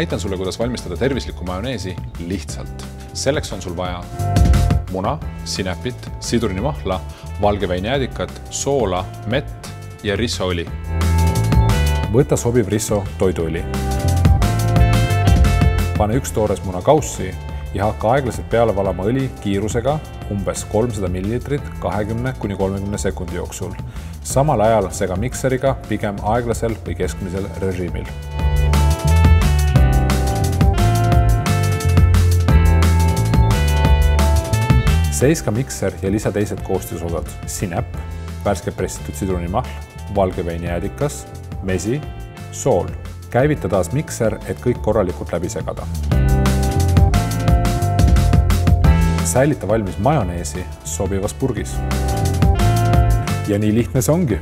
Näitan sulle, kuidas valmistada tervislikku majoneesi lihtsalt. Selleks on sul vaja muna, sinepit, sidurinimahla, valgeveinijäädikat, soola, mett ja rissoõli. Võta sobiv risso toiduõli. Pane üks toores muna kaussi ja hakka aeglaselt peale valama õli kiirusega umbes 300 ml 20–30 sekundi jooksul. Samal ajal sega mikseriga pigem aeglasel või keskmisel režiimil. Seiska mikser ja lisa teised koostisosad: sinep, värske pressitud sidrunimahl, valgeveinijäädikas, mesi, sool. Käivita taas mikser, et kõik korralikult läbi segada. Säilita valmis majoneesi sobivas purgis. Ja nii lihtne see ongi.